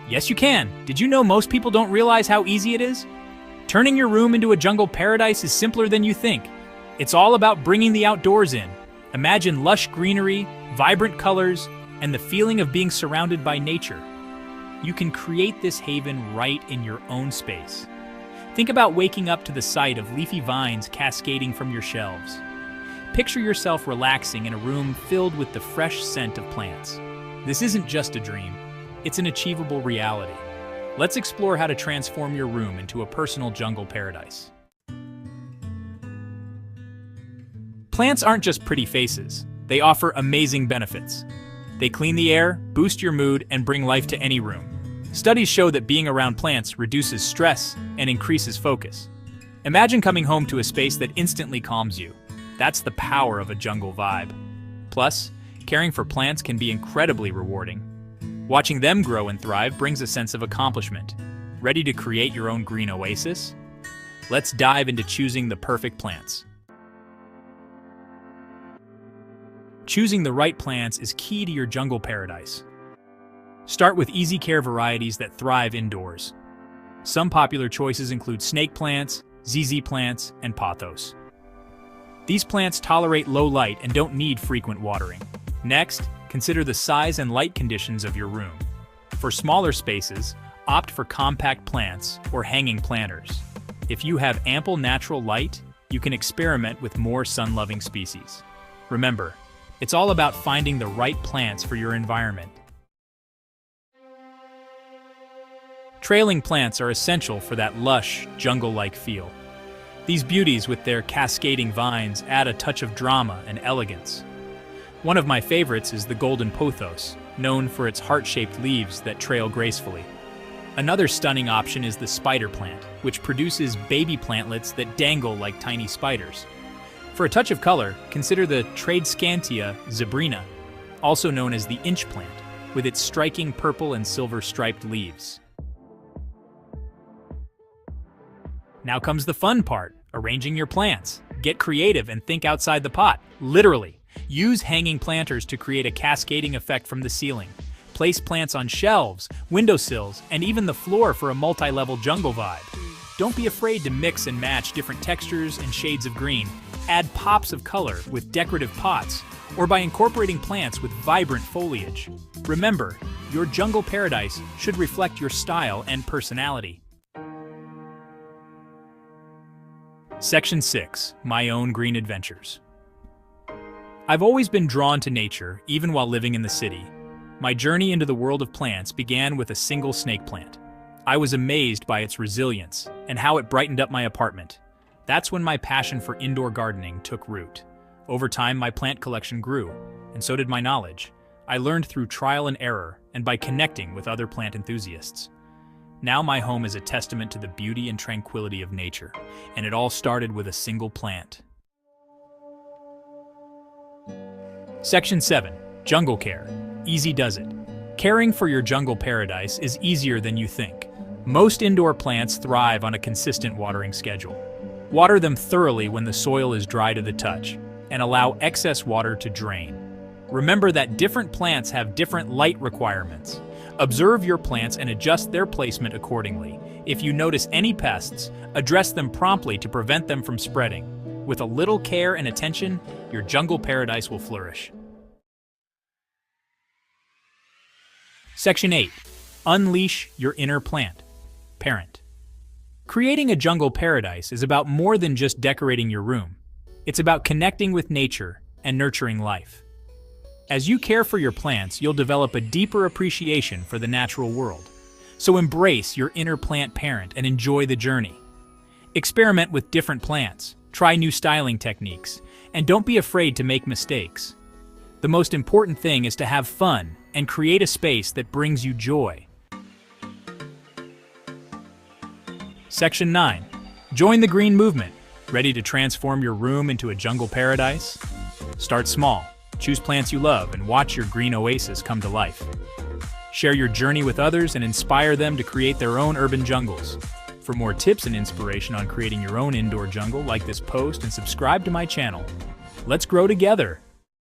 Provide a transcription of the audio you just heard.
Yes, you can. Did you know most people don't realize how easy it is? Turning your room into a jungle paradise is simpler than you think. It's all about bringing the outdoors in. Imagine lush greenery, vibrant colors, and the feeling of being surrounded by nature. You can create this haven right in your own space. Think about waking up to the sight of leafy vines cascading from your shelves. Picture yourself relaxing in a room filled with the fresh scent of plants. This isn't just a dream, it's an achievable reality. Let's explore how to transform your room into a personal jungle paradise. Plants aren't just pretty faces, they offer amazing benefits. They clean the air, boost your mood, and bring life to any room. Studies show that being around plants reduces stress and increases focus. Imagine coming home to a space that instantly calms you. That's the power of a jungle vibe. Plus, caring for plants can be incredibly rewarding. Watching them grow and thrive brings a sense of accomplishment. Ready to create your own green oasis? Let's dive into choosing the perfect plants. Choosing the right plants is key to your jungle paradise. Start with easy care varieties that thrive indoors. Some popular choices include snake plants, ZZ plants, and pothos. These plants tolerate low light and don't need frequent watering. Next, consider the size and light conditions of your room. For smaller spaces, opt for compact plants or hanging planters. If you have ample natural light, you can experiment with more sun-loving species. Remember, it's all about finding the right plants for your environment. Trailing plants are essential for that lush, jungle-like feel. These beauties with their cascading vines add a touch of drama and elegance. One of my favorites is the golden pothos, known for its heart-shaped leaves that trail gracefully. Another stunning option is the spider plant, which produces baby plantlets that dangle like tiny spiders. For a touch of color, consider the Tradescantia zebrina, also known as the inch plant, with its striking purple and silver striped leaves. Now comes the fun part, arranging your plants. Get creative and think outside the pot, literally. Use hanging planters to create a cascading effect from the ceiling. Place plants on shelves, windowsills, and even the floor for a multi-level jungle vibe. Don't be afraid to mix and match different textures and shades of green. Add pops of color with decorative pots, or by incorporating plants with vibrant foliage. Remember, your jungle paradise should reflect your style and personality. Section 6. My Own Green Adventures. I've always been drawn to nature, even while living in the city. My journey into the world of plants began with a single snake plant. I was amazed by its resilience and how it brightened up my apartment. That's when my passion for indoor gardening took root. Over time, my plant collection grew, and so did my knowledge. I learned through trial and error and by connecting with other plant enthusiasts. Now my home is a testament to the beauty and tranquility of nature, and it all started with a single plant. Section 7. Jungle Care. Easy does it. Caring for your jungle paradise is easier than you think. Most indoor plants thrive on a consistent watering schedule. Water them thoroughly when the soil is dry to the touch, and allow excess water to drain. Remember that different plants have different light requirements. Observe your plants and adjust their placement accordingly. If you notice any pests, address them promptly to prevent them from spreading. With a little care and attention, your jungle paradise will flourish. Section 8. Unleash your inner plant. Parent. Creating a jungle paradise is about more than just decorating your room. It's about connecting with nature and nurturing life. As you care for your plants, you'll develop a deeper appreciation for the natural world. So embrace your inner plant parent and enjoy the journey. Experiment with different plants, try new styling techniques, and don't be afraid to make mistakes. The most important thing is to have fun and create a space that brings you joy. Section 9. Join the green movement. Ready to transform your room into a jungle paradise? Start small. Choose plants you love and watch your green oasis come to life. Share your journey with others and inspire them to create their own urban jungles. For more tips and inspiration on creating your own indoor jungle, like this post and subscribe to my channel. Let's grow together!